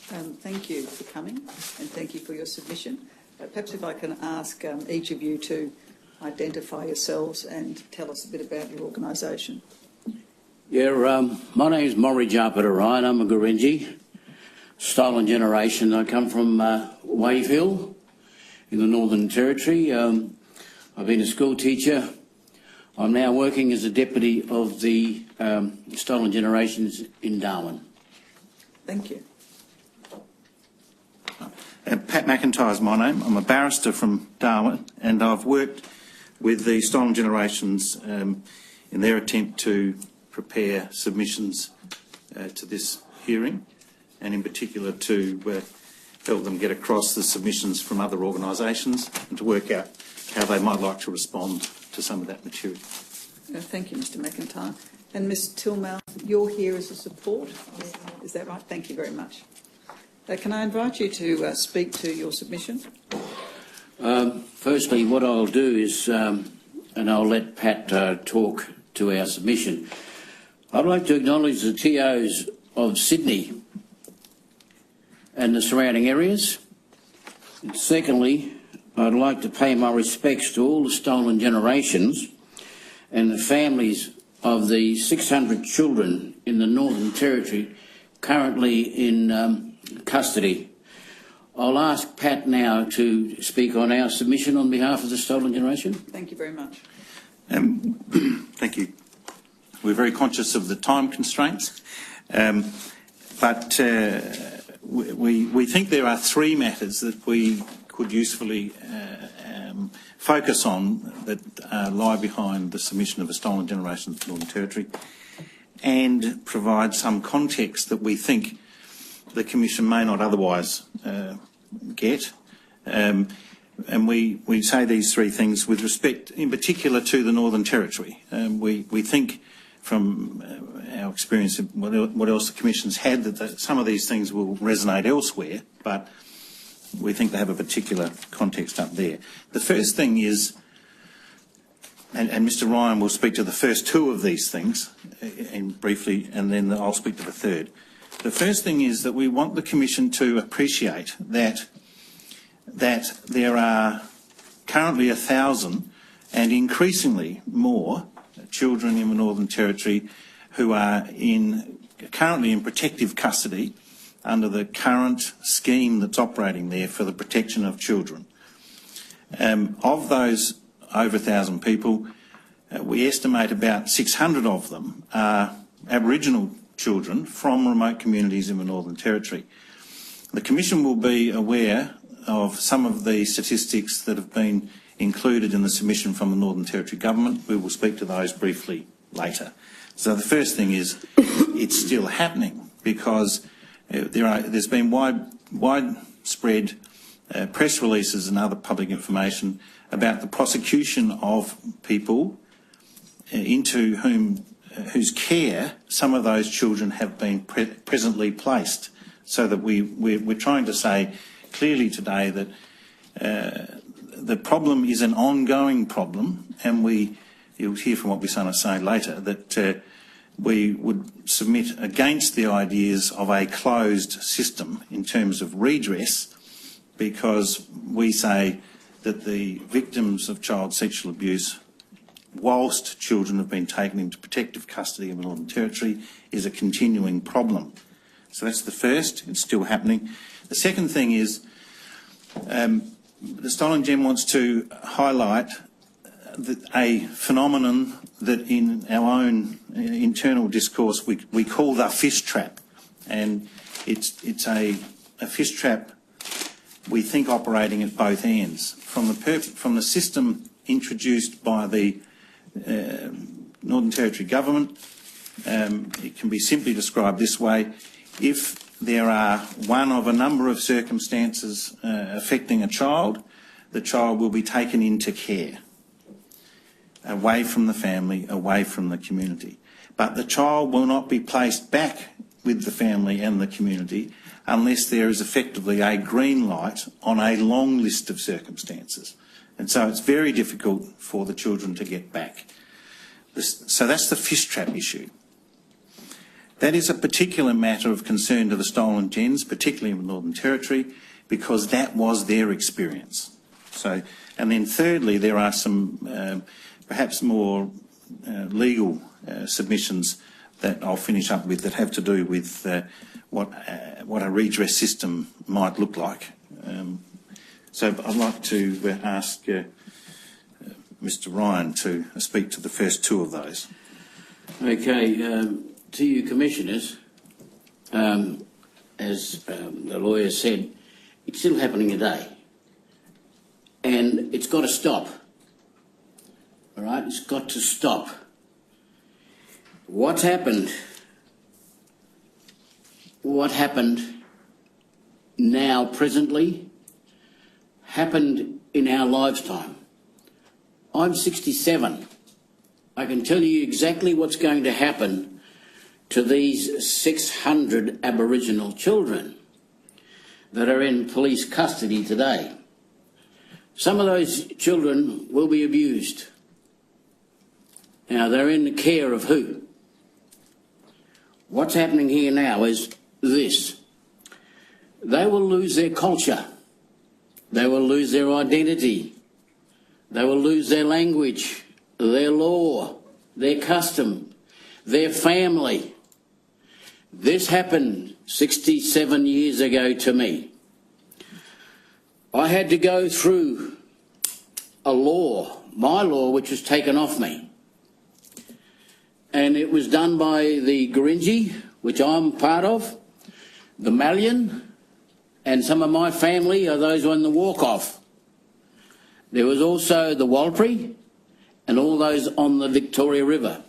Thank you for coming and thank you for your submission. Perhaps if I can ask each of you to identify yourselves and tell us a bit about your organisation. Yeah, my name is Maury Jarpata Ryan. I'm a Gurindji, Stolen Generation. I come from Wave Hill in the Northern Territory. I've been a school teacher. I'm now working as a deputy of the Stolen Generations in Darwin. Thank you. Pat McIntyre is my name. I'm a barrister from Darwin, and I've worked with the Stolen Generations in their attempt to prepare submissions to this hearing, and in particular to help them get across the submissions from other organisations and to work out how they might like to respond to some of that material. Thank you, Mr McIntyre. And Ms Tillmouth, you're here as a support, is that right? Thank you very much. Can I invite you to speak to your submission? Firstly, what I'll do is, and I'll let Pat talk to our submission, I'd like to acknowledge the TOs of Sydney and the surrounding areas. And secondly, I'd like to pay my respects to all the Stolen Generations and the families of the 600 children in the Northern Territory currently in custody. I'll ask Pat now to speak on our submission on behalf of the Stolen Generation. Thank you very much. Thank you. We're very conscious of the time constraints, but we think there are three matters that we could usefully focus on that lie behind the submission of a Stolen Generation to the Northern Territory and provide some context that we think the Commission may not otherwise get. And we say these three things with respect in particular to the Northern Territory. We think from our experience of what else the Commission's had that some of these things will resonate elsewhere, but we think they have a particular context up there. The first thing is, and Mr Ryan will speak to the first two of these things and briefly, and then I'll speak to the third. The first thing is that we want the Commission to appreciate that there are currently 1,000 and increasingly more children in the Northern Territory who are currently in protective custody under the current scheme that's operating there for the protection of children. Of those over 1,000 people, we estimate about 600 of them are Aboriginal children from remote communities in the Northern Territory. The Commission will be aware of some of the statistics that have been included in the submission from the Northern Territory Government. We will speak to those briefly later. So the first thing is it's still happening because there's been widespread press releases and other public information about the prosecution of people into whose care some of those children have been presently placed, so that we're trying to say clearly today that the problem is an ongoing problem, and you'll hear from what we're going to say later that we would submit against the ideas of a closed system in terms of redress, because we say that the victims of child sexual abuse, whilst children have been taken into protective custody in the Northern Territory, is a continuing problem. So that's the first, it's still happening. The second thing is the Stolen Gem wants to highlight a phenomenon that in our own internal discourse we call the fish trap. And it's a fish trap, we think, operating at both ends. From the system introduced by the Northern Territory Government, it can be simply described this way: if there are one of a number of circumstances affecting a child, the child will be taken into care, away from the family, away from the community. But the child will not be placed back with the family and the community unless there is effectively a green light on a long list of circumstances. And so it's very difficult for the children to get back. So that's the fish trap issue. That is a particular matter of concern to the stolen gens, particularly in the Northern Territory, because that was their experience. So, and then thirdly, there are some perhaps more legal submissions that I'll finish up with that have to do with what a redress system might look like. So I'd like to ask Mr. Ryan to speak to the first two of those. Okay, to you commissioners, as the lawyer said, it's still happening today, and it's got to stop. All right, it's got to stop. What happened now, presently, happened in our lifetime. I'm 67. I can tell you exactly what's going to happen to these 600 Aboriginal children that are in police custody today. Some of those children will be abused. Now, they're in the care of who? What's happening here now is this. They will lose their culture. They will lose their identity. They will lose their language, their law, their custom, their family. This happened 67 years ago to me. I had to go through a law, my law, which was taken off me. And it was done by the Gurindji, which I'm part of, the Malian, and some of my family are those on the walk-off. There was also the Walpri and all those on the Victoria River.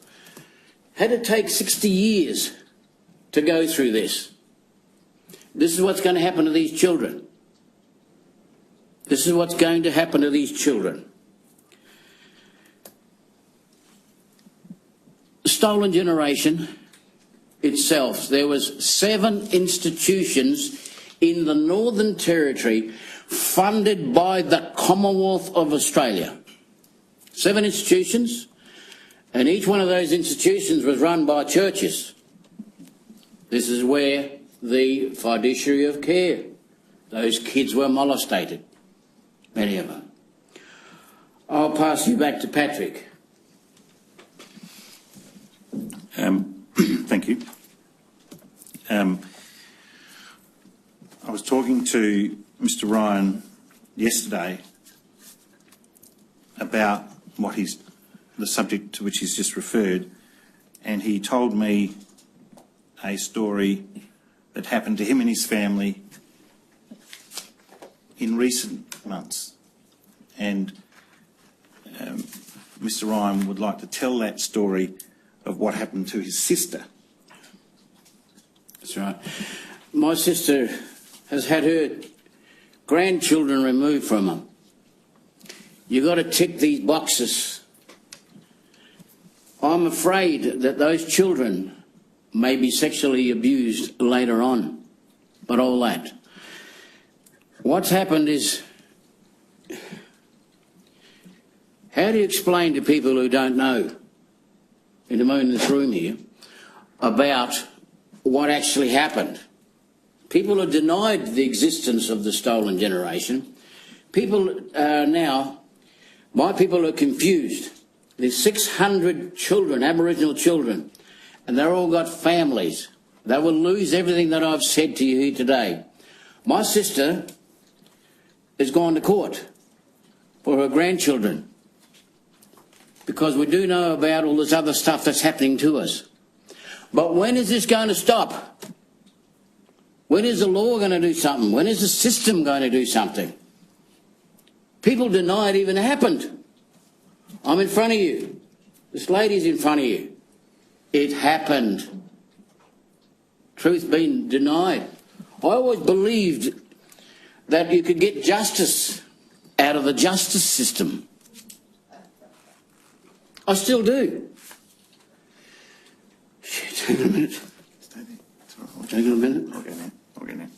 Had to take 60 years to go through this. This is what's going to happen to these children. This is what's going to happen to these children. The stolen generation itself, there was 7 institutions in the Northern Territory funded by the Commonwealth of Australia. 7 institutions, and each one of those institutions was run by churches. This is where the fiduciary of care, those kids were molested, many of them. I'll pass you back to Patrick. Thank you. I was talking to Mr. Ryan yesterday about the subject to which he's just referred, and he told me a story that happened to him and his family in recent months. And Mr. Ryan would like to tell that story of what happened to his sister. That's right. My sister has had her grandchildren removed from her. You've got to tick these boxes. I'm afraid that those children may be sexually abused later on, but all that. What's happened is, how do you explain to people who don't know, in this room here, about what actually happened? People have denied the existence of the stolen generation. People now, my people are confused. There's 600 children, Aboriginal children, and they've all got families. They will lose everything that I've said to you here today. My sister has gone to court for her grandchildren because we do know about all this other stuff that's happening to us. But when is this going to stop? When is the law going to do something? When is the system going to do something? People deny it even happened. I'm in front of you. This lady's in front of you. It happened. Truth being denied. I always believed that you could get justice out of the justice system. I still do. Shit, hang on a minute. Stay there. It's all right. Hang on a minute. I'll go now. I'll go now.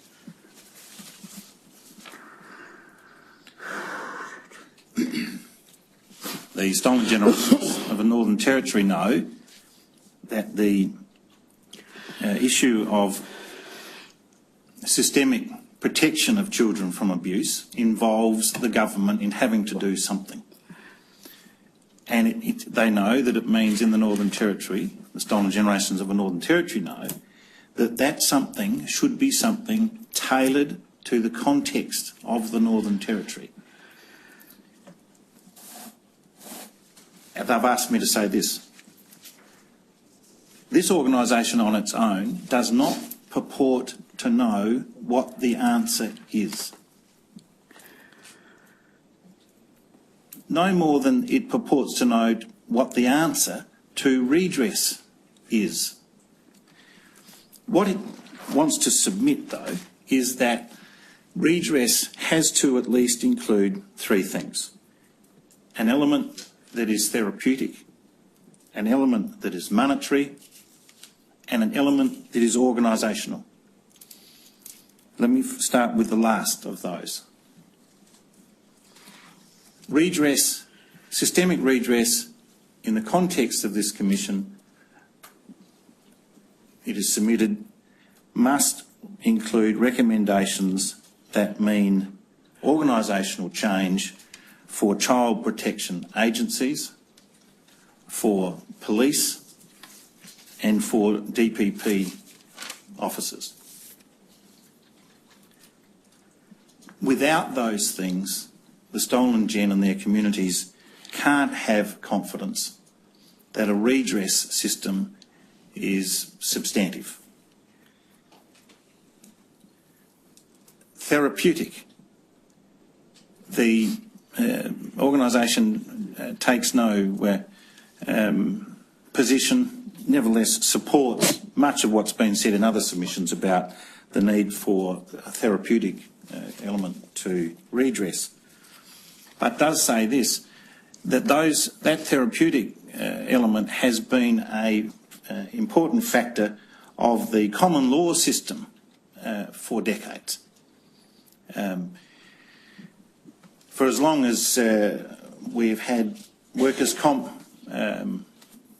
The stolen generations of the Northern Territory know that the issue of systemic protection of children from abuse involves the government in having to do something. And they know that it means in the Northern Territory, the stolen generations of the Northern Territory know, that that something should be something tailored to the context of the Northern Territory. They've asked me to say this. This organisation on its own does not purport to know what the answer is. No more than it purports to know what the answer to redress is. What it wants to submit, though, is that redress has to at least include three things. An element that is therapeutic, an element that is monetary, and an element that is organisational. Let me start with the last of those. Redress, systemic redress, in the context of this Commission, it is submitted, must include recommendations that mean organisational change for child protection agencies, for police and for DPP officers. Without those things, the stolen gen and their communities can't have confidence that a redress system is substantive. Therapeutic. The organisation takes no position, nevertheless supports much of what's been said in other submissions about the need for a therapeutic element to redress. But does say this, that that therapeutic element has been an important factor of the common law system for decades. For as long as we've had workers' comp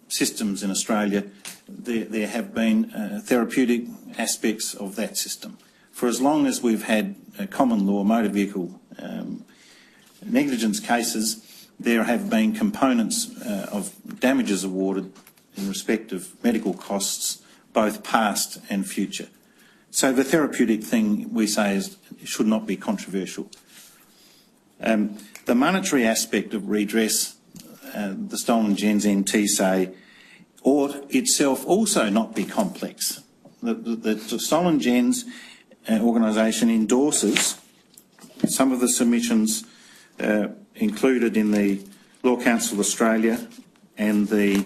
systems in Australia, there have been therapeutic aspects of that system. For as long as we've had common law motor vehicle negligence cases, there have been components of damages awarded in respect of medical costs, both past and future. So the therapeutic thing, we say, should not be controversial. The monetary aspect of redress, the Stolen Gens NT say, ought itself also not be complex. The Stolen Gens organisation endorses some of the submissions included in the Law Council Australia and the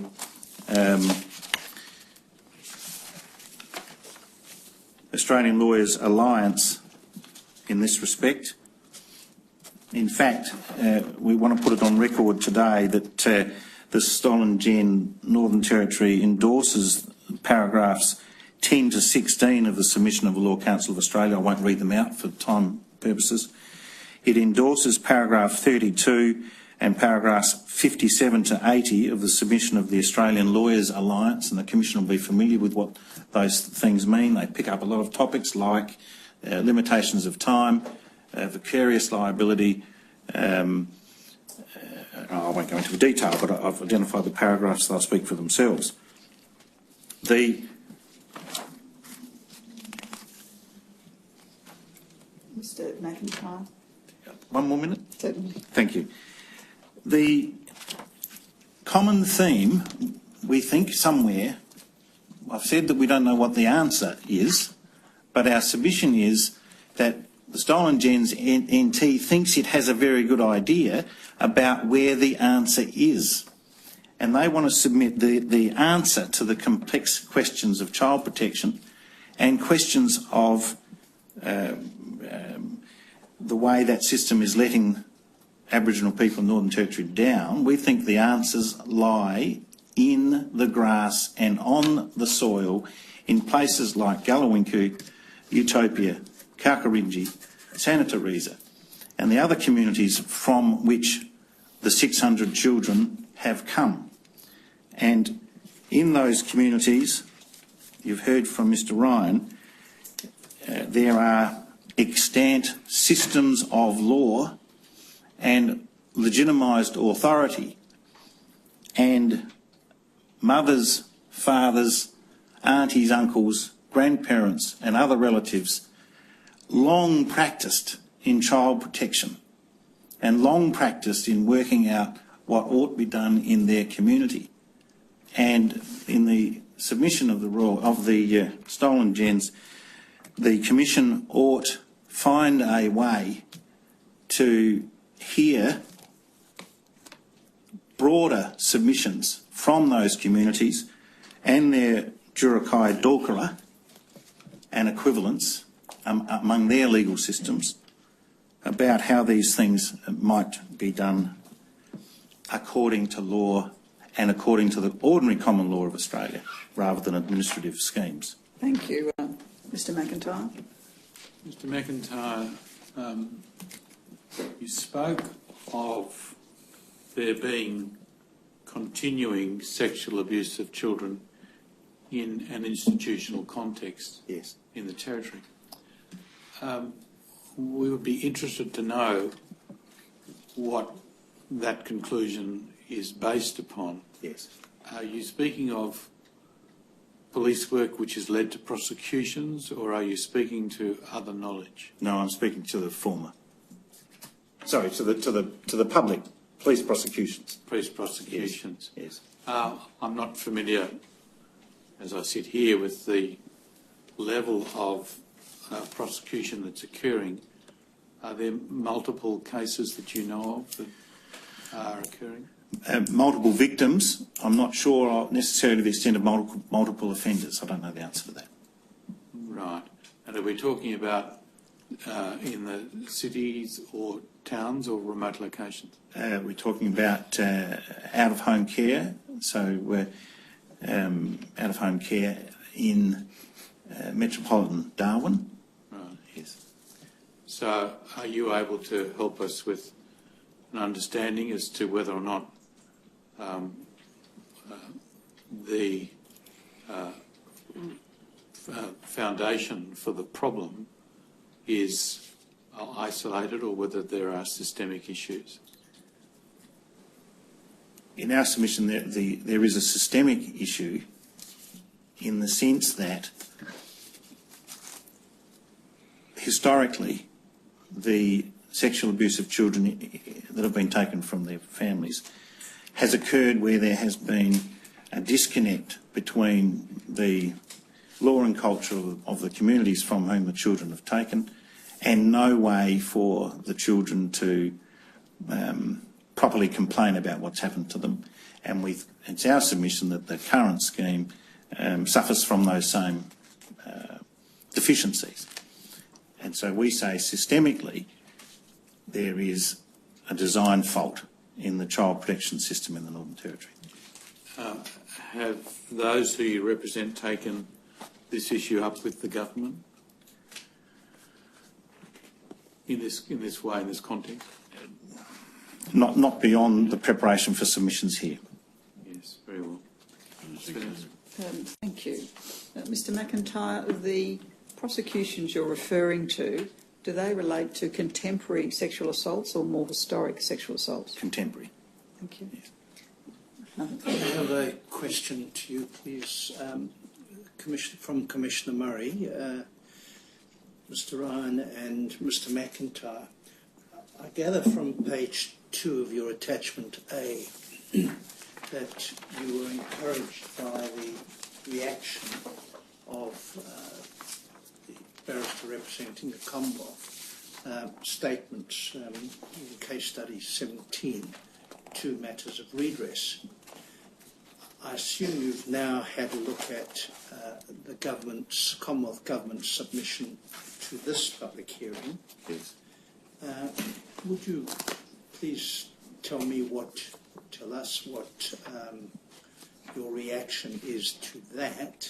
Australian Lawyers Alliance in this respect. In fact, we want to put it on record today that the Stolen Gen Northern Territory endorses paragraphs 10 to 16 of the submission of the Law Council of Australia. I won't read them out for time purposes. It endorses paragraph 32 and paragraphs 57 to 80 of the submission of the Australian Lawyers Alliance, and the Commission will be familiar with what those things mean. They pick up a lot of topics like limitations of time, vicarious liability. I won't go into detail, but I've identified the paragraphs, they'll speak for themselves. Mr. McIntyre. 1 more minute? Certainly. Thank you. The common theme, we think somewhere, I've said that we don't know what the answer is, but our submission is that the Stolen Gens NT thinks it has a very good idea about where the answer is. And they want to submit the answer to the complex questions of child protection and questions of the way that system is letting Aboriginal people in Northern Territory down. We think the answers lie in the grass and on the soil in places like Gallawinku, Utopia, Kalkarinji, Santa Teresa and the other communities from which the 600 children have come. And in those communities, you've heard from Mr Ryan, there are extant systems of law and legitimised authority, and mothers, fathers, aunties, uncles, grandparents and other relatives long practised in child protection and long practised in working out what ought to be done in their community. And in the submission of the stolen gens, the Commission ought find a way to hear broader submissions from those communities and their Jurukai Dulkara and equivalents among their legal systems about how these things might be done according to law and according to the ordinary common law of Australia, rather than administrative schemes. Thank you. Mr McIntyre. Mr McIntyre, you spoke of there being continuing sexual abuse of children in an institutional context. Yes. In the Territory. We would be interested to know what that conclusion is based upon. Yes. Are you speaking of police work which has led to prosecutions, or are you speaking to other knowledge? No, I'm speaking to the former. Sorry, to the public police prosecutions. Police prosecutions. Yes. I'm not familiar, as I sit here, with the level of prosecution that's occurring. Are there multiple cases that you know of that are occurring? Multiple victims. I'm not sure necessarily the extent of multiple offenders. I don't know the answer to that. Right. And are we talking about in the cities or towns or remote locations? We're talking about out-of-home care. So out-of-home care in metropolitan Darwin. Right. Yes. So are you able to help us with an understanding as to whether or not the foundation for the problem is isolated, or whether there are systemic issues? In our submission, there is a systemic issue in the sense that historically the sexual abuse of children that have been taken from their families has occurred where there has been a disconnect between the law and culture of the communities from whom the children have taken, and no way for the children to properly complain about what's happened to them. And it's our submission that the current scheme suffers from those same deficiencies. And so we say systemically there is a design fault in the child protection system in the Northern Territory. Have those who you represent taken this issue up with the government in this way, in this context? Not beyond the preparation for submissions here. Yes, very well. Thank you. Mr McIntyre, the prosecutions you're referring to, do they relate to contemporary sexual assaults or more historic sexual assaults? Contemporary. Thank you. Yes. I have a question to you, please, from Commissioner Murray, Mr Ryan and Mr McIntyre. I gather from page 2 of your attachment A that you were encouraged by the reaction of the barrister representing the Commonwealth statements in case study 17 to matters of redress. I assume you've now had a look at the Commonwealth Government's submission to this public hearing. Yes. Would you please tell us what your reaction is to that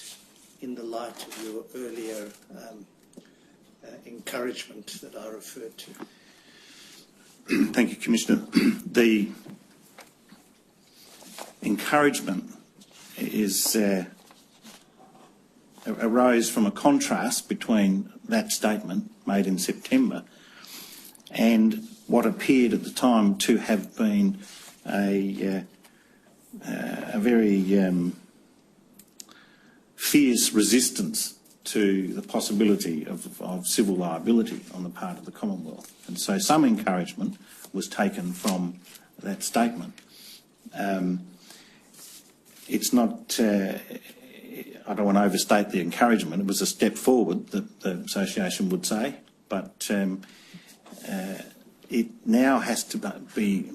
in the light of your earlier encouragement that I referred to? Thank you, Commissioner. The encouragement is arose from a contrast between that statement made in September and what appeared at the time to have been a very fierce resistance to the possibility of civil liability on the part of the Commonwealth. And so some encouragement was taken from that statement. It's not, I don't want to overstate the encouragement, it was a step forward that the association would say, but it now has to be,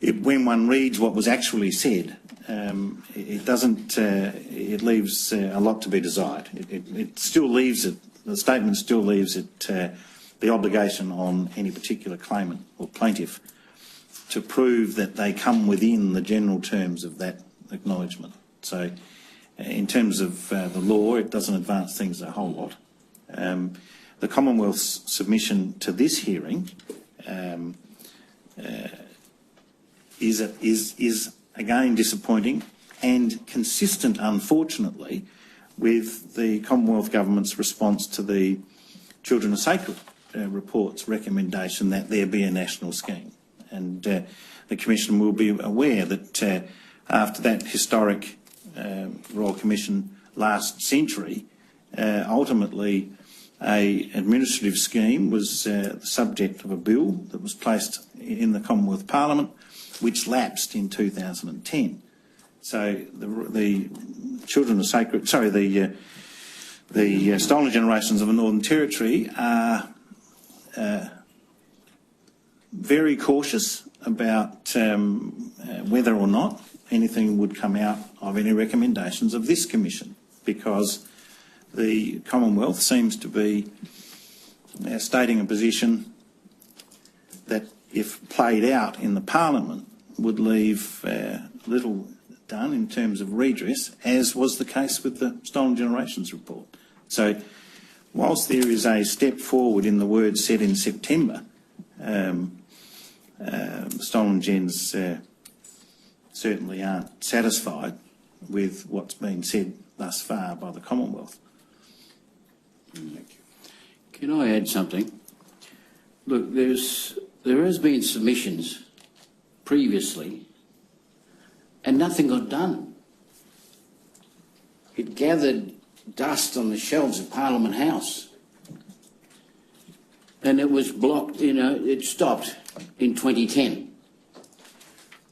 when one reads what was actually said, it doesn't, it leaves a lot to be desired. It still leaves it, the statement still leaves it the obligation on any particular claimant or plaintiff to prove that they come within the general terms of that acknowledgement. So in terms of the law, it doesn't advance things a whole lot. The Commonwealth's submission to this hearing is again disappointing and consistent, unfortunately, with the Commonwealth Government's response to the Children are Sacred report's recommendation that there be a national scheme. And the Commission will be aware that after that historic Royal Commission last century, ultimately an administrative scheme was the subject of a bill that was placed in the Commonwealth Parliament, which lapsed in 2010. So the Children of Sacred, sorry, the Stolen Generations of the Northern Territory are very cautious about whether or not anything would come out of any recommendations of this Commission, because the Commonwealth seems to be stating a position that, if played out in the Parliament, would leave little done in terms of redress, as was the case with the Stolen Generations report. So whilst there is a step forward in the words said in September, Stolen Gens certainly aren't satisfied with what's been said thus far by the Commonwealth. Thank you. Can I add something? Look, there has been submissions previously and nothing got done. It gathered dust on the shelves of Parliament House and it was blocked, it stopped in 2010.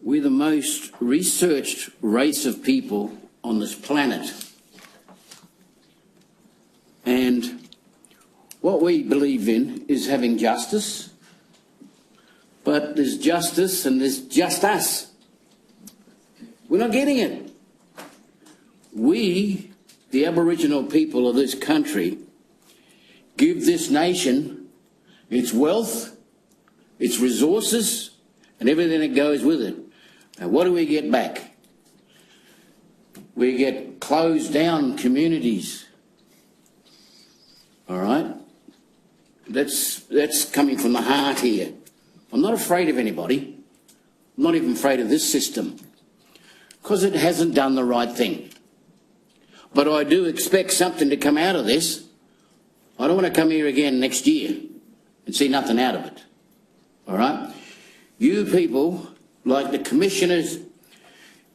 We're the most researched race of people on this planet. And what we believe in is having justice, but there's justice and there's just us. We're not getting it. We, the Aboriginal people of this country, give this nation its wealth, its resources, and everything that goes with it. And what do we get back? We get closed down communities. All right? That's coming from the heart here. I'm not afraid of anybody. I'm not even afraid of this system, because it hasn't done the right thing. But I do expect something to come out of this. I don't want to come here again next year and see nothing out of it. All right? You people, like the commissioners,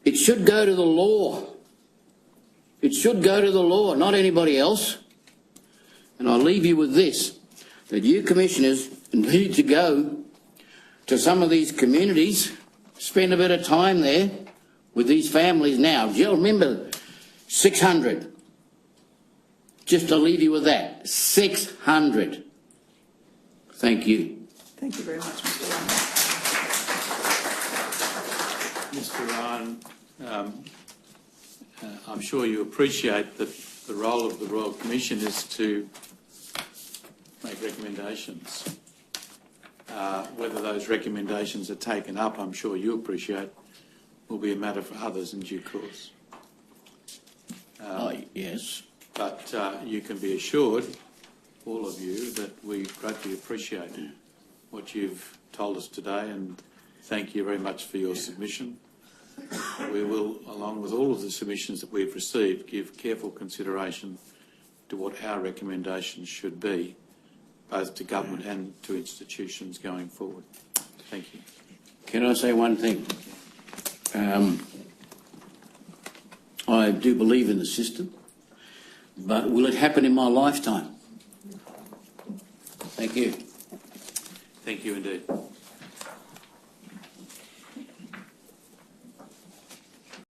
it should go to the law. It should go to the law, not anybody else. And I'll leave you with this, that you commissioners need to go to some of these communities, spend a bit of time there with these families now. You'll remember 600. Just to leave you with that, 600. Thank you. Thank you very much, Mr. Ryan. Mr. Ryan, I'm sure you appreciate that the role of the Royal Commission is to make recommendations. Whether those recommendations are taken up, I'm sure you appreciate, will be a matter for others in due course. Yes. But you can be assured, all of you, that we greatly appreciate what you've told us today, and thank you very much for your submission. we will, along with all of the submissions that we've received, give careful consideration to what our recommendations should be, both to government and to institutions going forward. Thank you. Can I say one thing? I do believe in the system, but will it happen in my lifetime? Thank you. Thank you indeed.